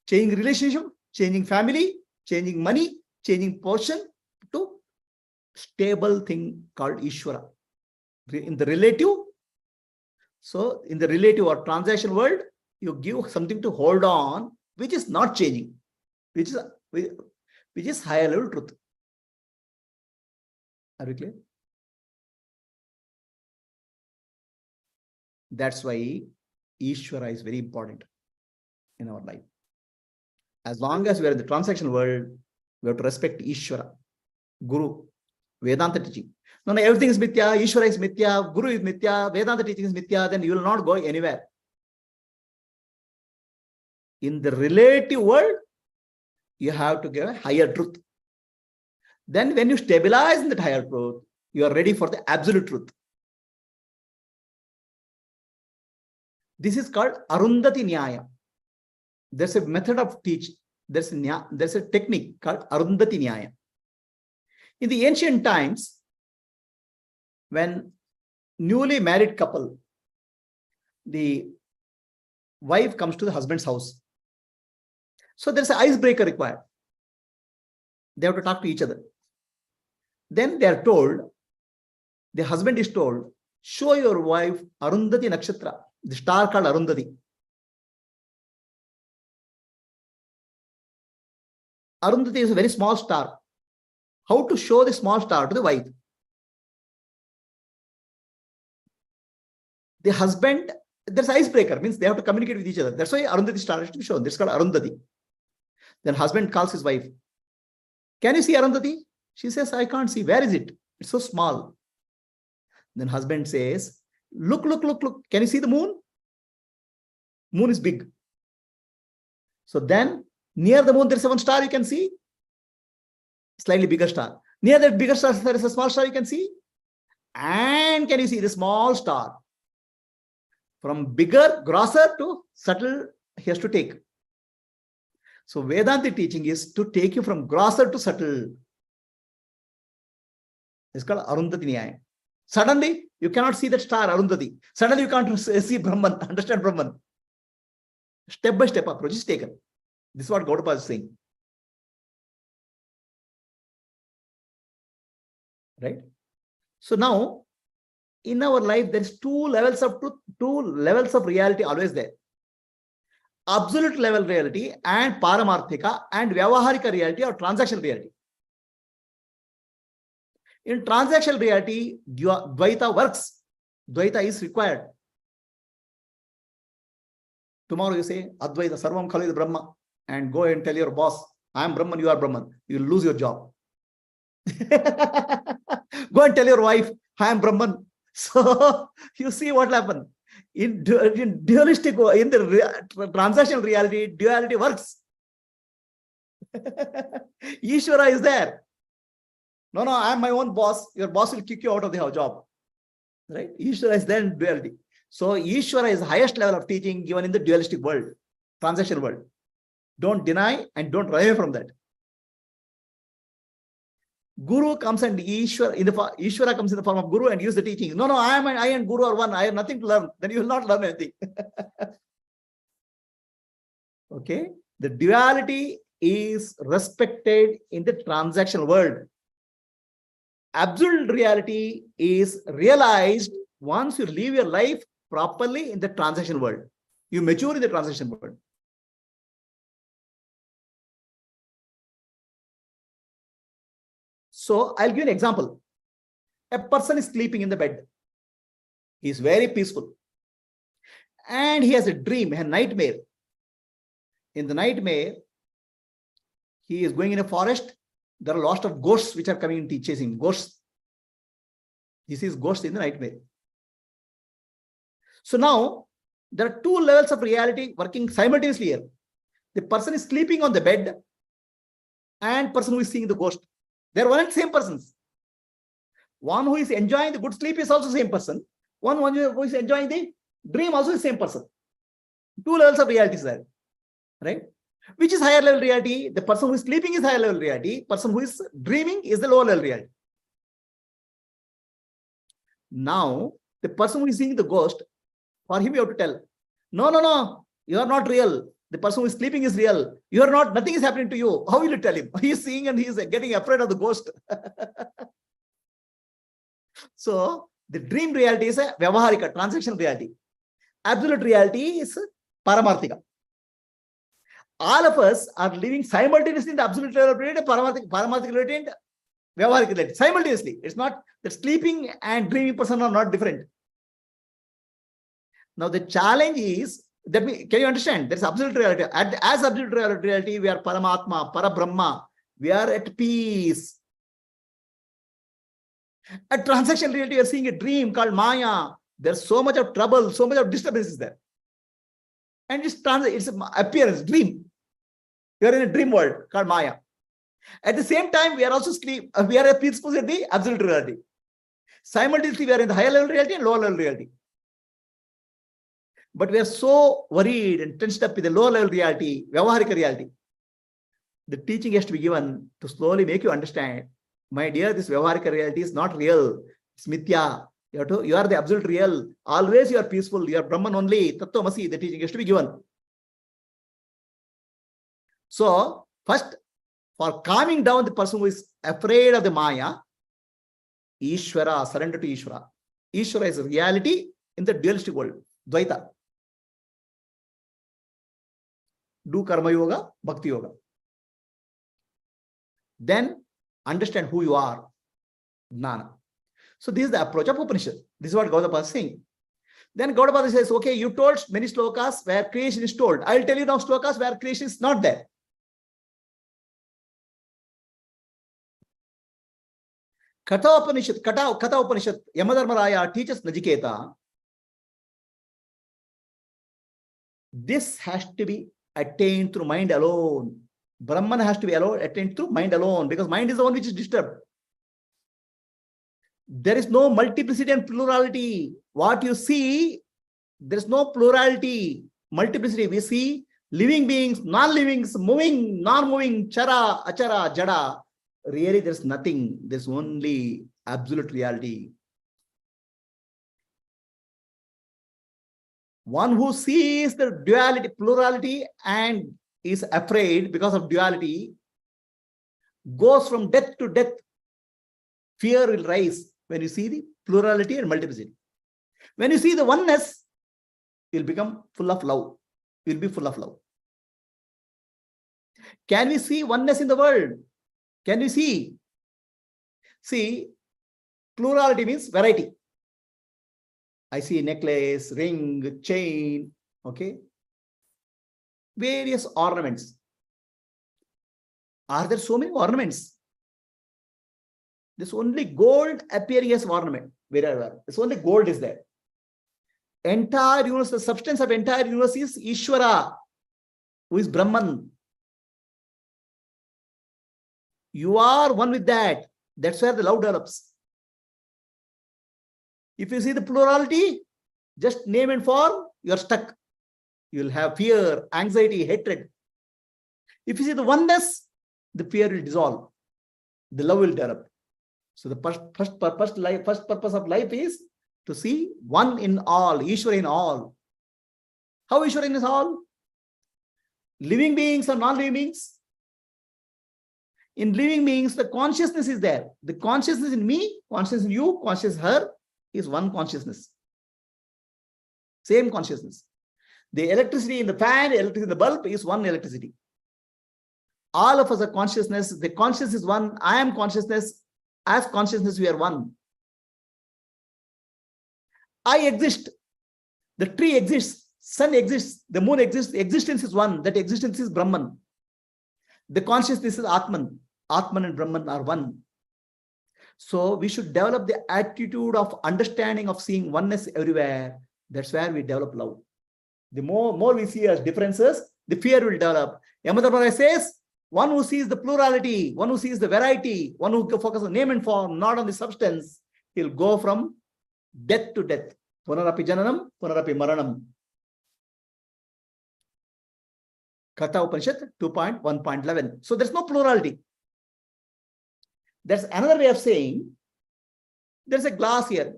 changing relationship, changing family, changing money, changing portion to stable thing called Ishvara. In the relative, so in the relative or transaction world, you give something to hold on, which is not changing, which is higher level truth. Are we clear? That's why Ishvara is very important in our life. As long as we are in the transactional world, we have to respect Ishvara, Guru, Vedanta teaching. No, everything is mithya, Ishvara is mithya, Guru is mithya, Vedanta teaching is mithya, then you will not go anywhere. In the relative world, you have to give a higher truth. Then when you stabilize in that higher truth, you are ready for the absolute truth. This is called Arundhati Nyaya. There's a method of teaching. There's a technique called Arundhati Nyaya. In the ancient times, when newly married couple, the wife comes to the husband's house. So there's an icebreaker required. They have to talk to each other. Then they are told, the husband is told, show your wife Arundhati Nakshatra, the star called Arundhati. Arundhati is a very small star. How to show the small star to the wife? The husband, there's icebreaker, means they have to communicate with each other. That's why Arundhati star is to be shown. This is called Arundhati. Then husband calls his wife. Can you see Arundhati? She says, I can't see. Where is it? It's so small. Then husband says, look, look, look, look. Can you see the moon? Moon is big. So then near the moon, there's one star you can see. Slightly bigger star. Near that bigger star, there is a small star you can see. And can you see the small star? From bigger, grosser to subtle, he has to take. So Vedanta teaching is to take you from grosser to subtle. It's called Arundhati Nyaya. Suddenly, you cannot see that star, Arundhati. Suddenly, you can't see Brahman, understand Brahman. Step by step approach is taken. This is what Gaudapada is saying. Right? So now, in our life, there is two levels of truth, two levels of reality always there. Absolute level reality and Paramarthika and Vyavaharika reality or transactional reality. In transactional reality, Dvaita works. Dvaita is required. Tomorrow you say, Advaita, Sarvam Khalu Brahma, and go and tell your boss, I am Brahman, you are Brahman. You will lose your job. Go and tell your wife, I am Brahman. So you see what happened. In dualistic, in the transactional reality, duality works. Ishvara is there. No, I am my own boss. Your boss will kick you out of the job. Right? Ishvara is there in duality. So Ishvara is the highest level of teaching given in the dualistic world, transactional world. Don't deny and don't run away from that. Guru comes and Ishvara comes in the form of Guru and use the teaching. No, I and Guru are one. I have nothing to learn. Then you will not learn anything. Okay? The duality is respected in the transactional world. Absolute reality is realized once you live your life properly in the transaction world. You mature in the transaction world. So I'll give you an example. A person is sleeping in the bed. He is very peaceful. And he has a dream, a nightmare. In the nightmare, he is going in a forest. There are lots of ghosts which are coming and chasing ghosts. He sees ghosts in the nightmare. So now, there are two levels of reality working simultaneously here. The person is sleeping on the bed and person who is seeing the ghost. They are one and the same persons. One who is enjoying the good sleep is also the same person. One who is enjoying the dream also is the same person. Two levels of reality is there. Right? Which is higher level reality? The person who is sleeping is higher level reality. Person who is dreaming is the lower level reality. Now, the person who is seeing the ghost, for him you have to tell, no, you are not real. The person who is sleeping is real. You are not, nothing is happening to you. How will you tell him? He is seeing and he is getting afraid of the ghost. So, the dream reality is a Vyavaharika, transactional reality. Absolute reality is Paramarthika. All of us are living simultaneously in the absolute level of reality, Paramarthika reality and Vyavaharika reality. Simultaneously. It's not that sleeping and dreaming person are not different. Now, the challenge is, that can you understand? There is absolute reality. As absolute reality, we are Paramatma, Parabrahma. We are at peace. At transactional reality, you are seeing a dream called Maya. There's so much of trouble, so much of disturbance is there. And it's an appearance, dream. We are in a dream world called Maya. At the same time, we are also we are at peaceful in the absolute reality. Simultaneously, we are in the higher level reality and lower level reality. But we are so worried and tensed up with the lower level reality, Vyavaharika reality. The teaching has to be given to slowly make you understand, my dear, this Vyavaharika reality is not real. It's mithya. You are the absolute real. Always you are peaceful. You are Brahman only. Tattvamasi, the teaching has to be given. So, first, for calming down the person who is afraid of the Maya, Ishvara, surrender to Ishvara. Ishvara is reality in the dualistic world. Advaita. Do karma yoga, bhakti yoga. Then understand who you are. Jnana. So this is the approach of Upanishad. This is what Gaudapada is saying. Then Gaudapada says, okay, you told many slokas where creation is told. I'll tell you now slokas where creation is not there. Katha Upanishad, Yamadharmaraya teaches Najiketa. This has to be attained through mind alone. Brahman has to be attained through mind alone, because mind is the one which is disturbed. There is no multiplicity and plurality. What you see, there is no plurality, multiplicity. We see living beings, non-livings, moving, non-moving, chara, achara, jada. Really, there's nothing. There's only absolute reality. One who sees the duality, plurality, and is afraid because of duality, goes from death to death. Fear will rise when you see the plurality and multiplicity. When you see the oneness, you'll become full of love. You'll be full of love. Can we see oneness in the world? Can we see? See, plurality means variety. I see necklace, ring, chain, okay? Various ornaments. Are there so many ornaments? There's only gold appearing as ornament wherever. It's only gold is there. Entire universe, the substance of entire universe is Ishvara, who is Brahman. You are one with that. That's where the love develops. If you see the plurality, just name and form, you're stuck. You'll have fear, anxiety, hatred. If you see the oneness, the fear will dissolve. The love will develop. So the first purpose of life is to see one in all, Ishvara in all. How Ishvara is all? Living beings or non-living beings? In living beings, the consciousness is there. The consciousness in me, consciousness in you, consciousness in her is one consciousness. Same consciousness. The electricity in the fan, electricity in the bulb is one electricity. All of us are consciousness. The consciousness is one. I am consciousness. As consciousness, we are one. I exist. The tree exists. Sun exists. The moon exists. Existence is one. That existence is Brahman. The consciousness is Atman. Atman and Brahman are one. So we should develop the attitude of understanding, of seeing oneness everywhere. That's where we develop love. The more we see as differences, the fear will develop. Yamadharmaraya says, one who sees the plurality, one who sees the variety, one who focuses on name and form, not on the substance, he'll go from death to death. Punarapi jananam, punarapi maranam. Katha Upanishad 2.1.11. So there's no plurality. That's another way of saying there's a glass here.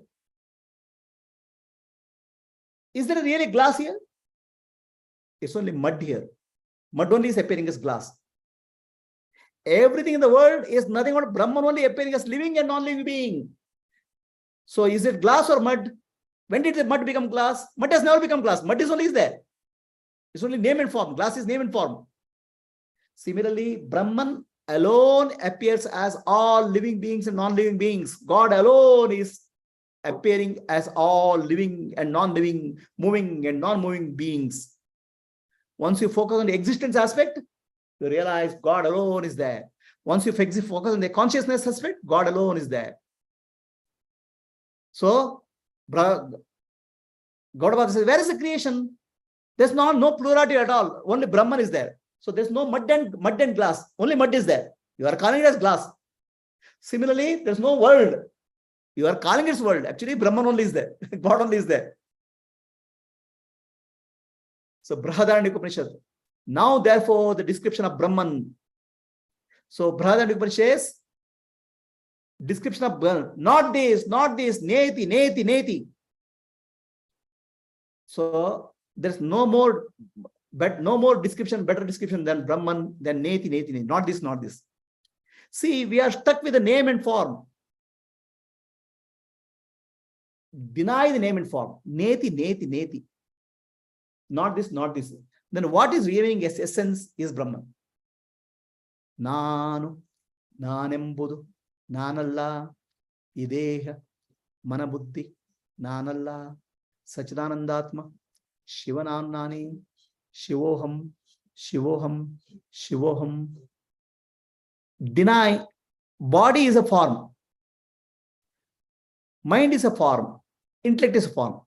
Is there really glass here? It's only mud here. Mud only is appearing as glass. Everything in the world is nothing but Brahman only appearing as living and non-living being. So is it glass or mud? When did the mud become glass? Mud has never become glass. Mud is only there. It's only name and form. Glass is name and form. Similarly, Brahman alone appears as all living beings and non-living beings. God alone is appearing as all living and non-living, moving and non-moving beings. Once you focus on the existence aspect, you realize God alone is there. Once you focus on the consciousness aspect, God alone is there. So, Gaudapada says, where is the creation? There's no plurality at all. Only Brahman is there. So there's no mud and glass. Only mud is there. You are calling it as glass. Similarly, there's no world. You are calling it world. Actually, Brahman only is there. God only is there. So, Brihadaranyaka Upanishad. Now, therefore, the description of Brahman. So, Brihadaranyaka Upanishad says, description of Brahman. Not this, neti, neti, neti. So there's no more description, better description than Brahman, than neti, neti, neti. Not this, not this. See, we are stuck with the name and form. Deny the name and form. Neti, neti, neti. Not this, not this. Then what is revealing as essence is Brahman. Nanu, nanembudu, nanalla, ideha, manabuddhi, nanalla, Sachidanandatma, Shivanannani, Shivoham, Shivoham, Shivoham. Deny. Body is a form. Mind is a form. Intellect is a form.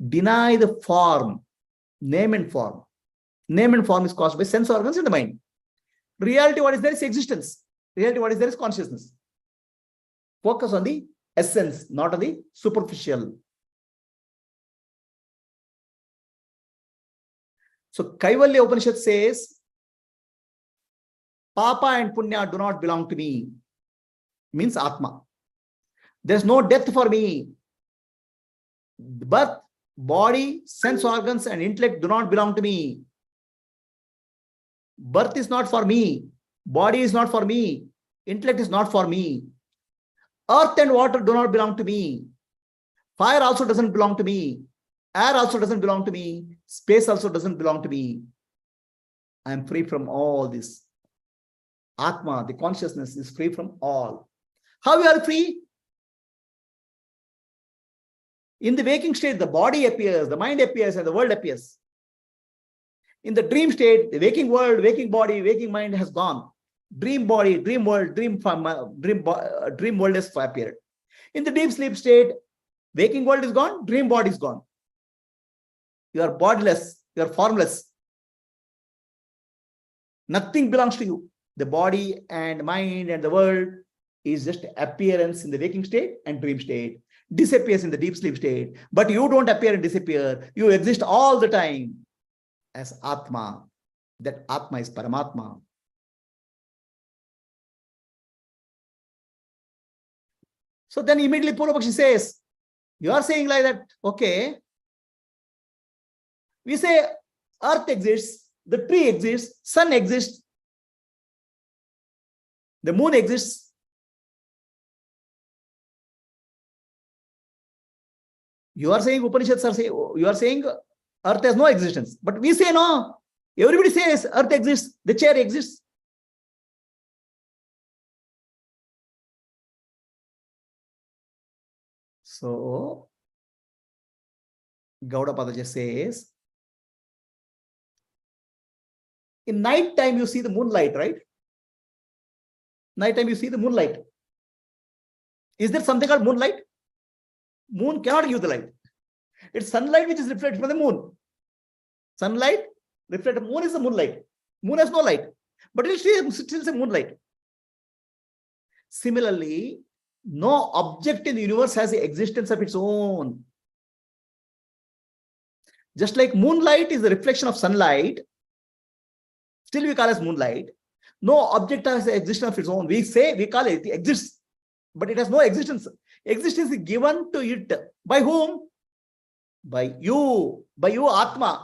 Deny the form. Name and form. Name and form is caused by sense organs in the mind. Reality, what is there is existence. Reality, what is there is consciousness. Focus on the essence, not on the superficial. So Kaivalya Upanishad says, Papa and Punya do not belong to me. Means Atma. There's no death for me. Birth, body, sense organs and intellect do not belong to me. Birth is not for me. Body is not for me. Intellect is not for me. Earth and water do not belong to me. Fire also doesn't belong to me. Air also doesn't belong to me. Space also doesn't belong to me. I am free from all this. Atma, the consciousness, is free from all. How we are free? In the waking state, the body appears, the mind appears, and the world appears. In the dream state, the waking world, waking body, waking mind has gone. Dream body, dream world, dream world has appeared. In the deep sleep state, waking world is gone, dream body is gone. You are bodiless, you are formless. Nothing belongs to you. The body and mind and the world is just appearance in the waking state and dream state. Disappears in the deep sleep state. But you don't appear and disappear. You exist all the time as Atma. That Atma is Paramatma. So then immediately Purvapakshi says, you are saying like that, okay. We say earth exists, the tree exists, sun exists, the moon exists. You are saying, Upanishads are saying, you are saying earth has no existence. But we say no. Everybody says earth exists, the chair exists. So, Gaudapada just says, in night time you see the moonlight, right? Night time you see the moonlight. Is there something called moonlight? Moon cannot give the light. It's sunlight which is reflected from the moon. Sunlight reflected. Moon is the moonlight. Moon has no light, but it still is a moonlight. Similarly, no object in the universe has an existence of its own. Just like moonlight is the reflection of sunlight, still we call it moonlight. No object has an existence of its own. We call it exists, but it has no existence. Existence is given to it. By whom? By you, Atma.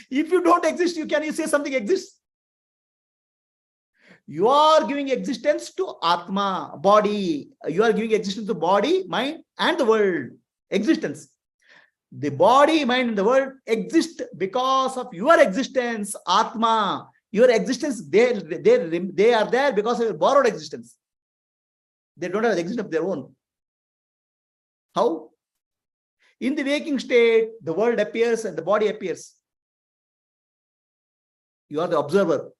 If you don't exist, can you say something exists? You are giving existence to Atma, body. You are giving existence to body, mind, and the world. Existence. The body, mind, and the world exist because of your existence, Atma. Your existence, they are there because of your borrowed existence. They don't have an existence of their own. How? In the waking state, the world appears and the body appears. You are the observer.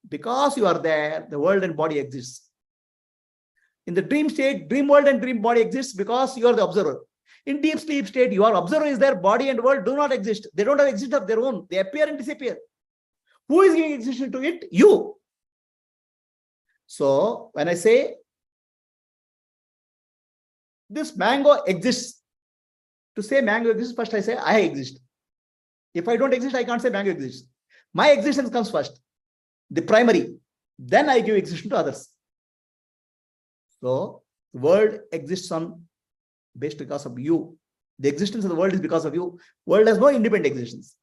Because you are there, the world and body exists. In the dream state, dream world and dream body exists because you are the observer. In deep sleep state, your observer is there, body and world do not exist. They don't have existence of their own. They appear and disappear. Who is giving existence to it? You. So, when I say, this mango exists, to say mango exists, first I say, I exist. If I don't exist, I can't say mango exists. My existence comes first, the primary. Then I give existence to others. So the world exists on based because of you. The existence of the world is because of you. World has no independent existence.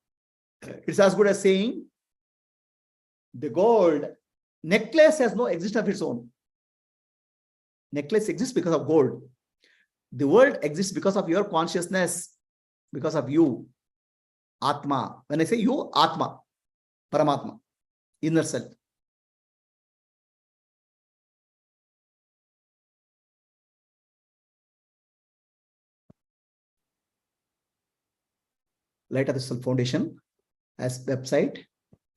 It's as good as saying the gold necklace has no existence of its own. Necklace exists because of gold. The world exists because of your consciousness, because of you, Atma. When I say you, Atma, Paramatma, inner self. Light of the Self Foundation as website,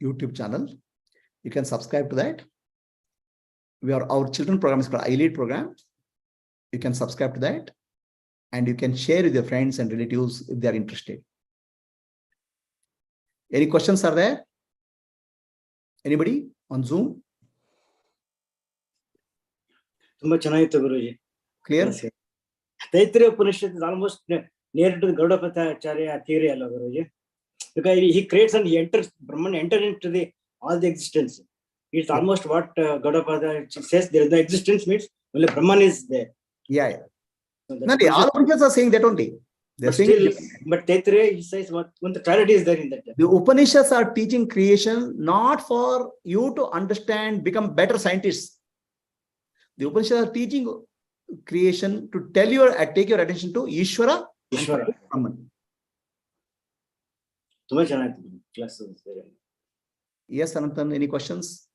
YouTube channel. You can subscribe to that. Our children program is called iLead program. You can subscribe to that, and you can share with your friends and relatives if they are interested. Any questions are there? Anybody on Zoom? Clear? Taittiriya Upanishad is almost near to the Gaudapatacharya theory, Guruji. Because he creates and he enters, Brahman enters into all the existence. It's almost what Gaudapada says, there is no existence means only Brahman is there. Yeah. So no, all Upanishads are saying that only. But still, but Taittiriya, he says what when the clarity is there in that. The Upanishads are teaching creation not for you to understand, become better scientists. The Upanishads are teaching creation to tell you and take your attention to Ishvara. Ishvara. Brahman. Yes, Anantan, any questions?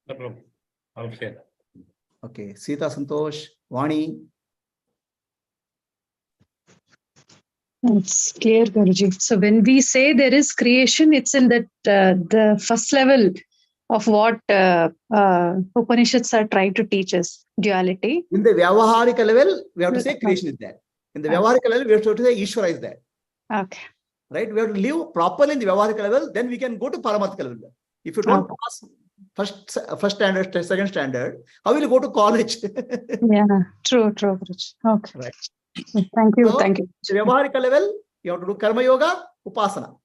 No problem. I'll share. Okay, Sita, Santosh, Vani. It's clear, Guruji. So when we say there is creation, it's in that the first level of what Upanishads are trying to teach us, duality. In the Vyavaharika level, we have to say creation is there. In the Vyavaharika level, we have to say Ishvara is there. Okay. Right? We have to live properly in the Vyavaharika level, then we can go to Paramatmika level. If you don't pass first standard, second standard, how will you go to college? Yeah, true, Guruji. Okay. Right. Thank you, so, thank you. The Vyavaharika level, you have to do Karma Yoga, Upasana.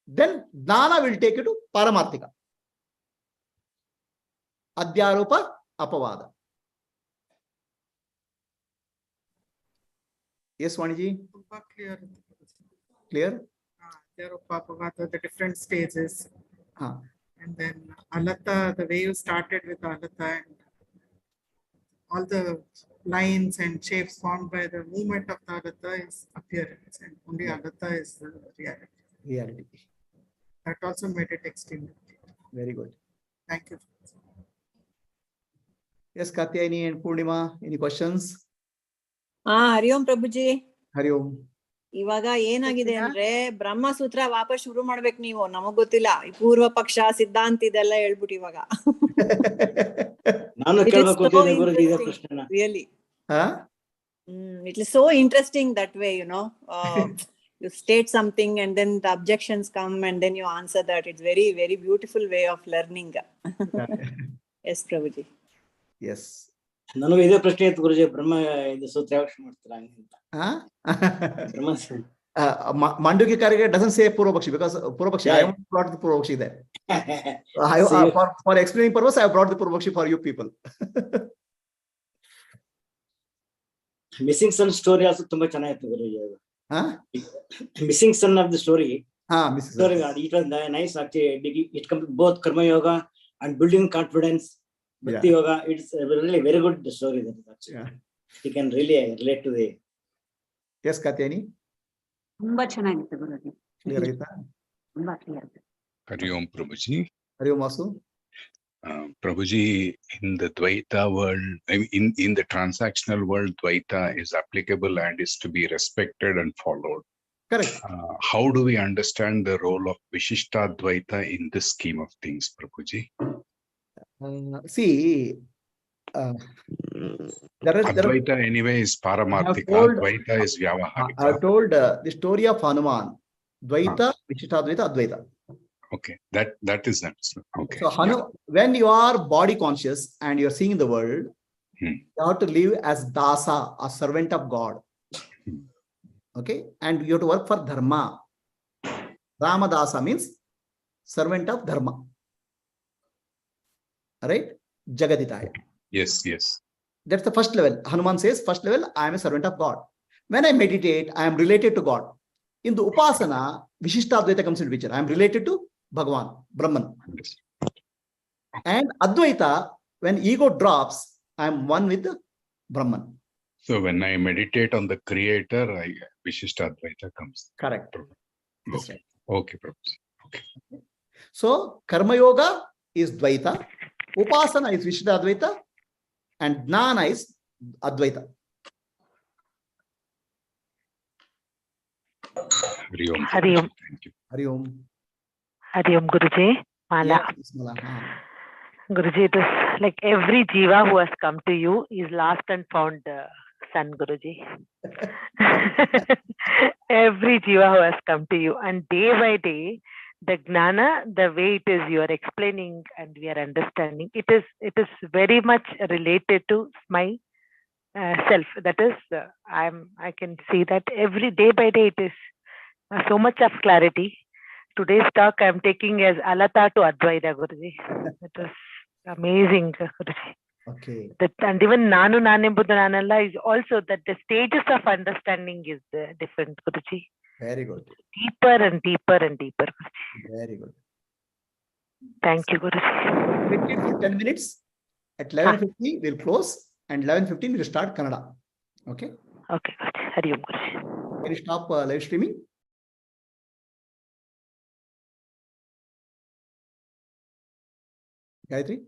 Then Jnana will take you to Paramarthika. Adhyaropa, Apavada. Yes, Vaniji? Clear. Clear? Adhyaropa, Apavada, the different stages. Huh. And then Alata, the way you started with Alata and all the lines and shapes formed by the movement of the Alata is appearance, and only Alata is the reality. Reality. That also made it extremely clear. Very good. Thank you. Yes, Katyayani and Purnima, any questions? Hari Om Prabhuji. Hari Om. ಇವಾಗ ಏನಾಗಿದೆ ಅಂದ್ರೆ ಬ್ರಹ್ಮಸೂತ್ರ ವಾಪಸ್ ಶುರು ಮಾಡ್ಬೇಕು ನೀವು, ನಮಗ್ ಗೊತ್ತಿಲ್ಲ, ಪೂರ್ವ ಪಕ್ಷ ಸಿದ್ಧಾಂತ ಇದೆಲ್ಲ ಹೇಳ್ಬಿಟ್ಟು ಇವಾಗ. Really. It is so interesting that way, you know. You state something and then the objections come and then you answer that. It's very, very beautiful way of learning. Yes, Prabhuji. Yes. ನನಗೆ ಇದೇ ಪ್ರಶ್ನೆ ಇತ್ತು ಗುರುಜಿ, ಬ್ರಹ್ಮ ಇದು ಸೂತ್ರ ಯಾವಾಗ ಮಾಡ್ತೀರಾ ಅಂತ. Mandukya doesn't say Purvapakshi because Purvapakshi, I have brought the Purvapakshi there. For explaining purpose, I have brought the Purvapakshi for you people. Missing son story also ತುಂಬಾ ಚೆನ್ನಾಗಿತ್ತು ಗುರುಜಿ. Missing son of the story. Story, it was nice actually. It comes both karma yoga and building confidence. Bhakti yoga, it's a really very good story. You can really relate to the. Yes, Katyani. ತುಂಬಾ ಚೆನ್ನಾಗಿತ್ತು ಗುರುಜಿ. Clear ಆಯ್ತಾ? ತುಂಬಾ clear. Hari Om Prabhuji. Hari Om Vasu. Prabhuji, in the Advaita world, I mean, in the transactional world, Advaita is applicable and is to be respected and followed. Correct. How do we understand the role of Vishishta Advaita in this scheme of things, Prabhuji? See, Advaita anyway is Paramarthika, Advaita is Vyavaharika. I have told the story of Hanuman. Dvaita, Vishishta Advaita. Okay, that is that. Okay. So when you are body conscious and you are seeing the world, you have to live as dasa, a servant of God. Okay, and you have to work for dharma. Ramadasa means servant of dharma. right? Jagaditaya. Yes, yes. That's the first level. Hanuman says, first level, I am a servant of God. When I meditate, I am related to God. In the Upasana, Vishishtadvaita comes into picture. I am related to Bhagavan, Brahman. Yes. And Advaita, when ego drops, I am one with the Brahman. So when I meditate on the Creator, Vishishtadvaita comes. Correct. That's Okay. right. Okay, Prabhuji. Okay. So Karma Yoga is Dvaita, Upasana is Vishishtadvaita, and Jnana is Advaita. Hari Om. Hari Om. Thank you. Hari Om. Hari Om, Guruji. Mala. Yes, Mala. Guruji, it is like every jiva who has come to you is lost and found son, Guruji. Every jiva who has come to you, and day by day, the gnana, the way it is you are explaining and we are understanding, it is very much related to my self. That is, I can see that every day by day it is so much of clarity. Today's talk I am taking as Alata to Advaita, Guruji. It was amazing, Guruji. Okay. That, and even Nanu Nane Buddha Nanala is also that the stages of understanding is different, Guruji. Very good. Deeper and deeper and deeper, Guruji. Very good. Thank you, Guruji. We wait for 10 minutes. At 11:50, we'll close, and 11:15, we'll start Kannada. Okay? Okay, Guruji. Hari Om, Guruji. Can you stop live streaming? Gayatri?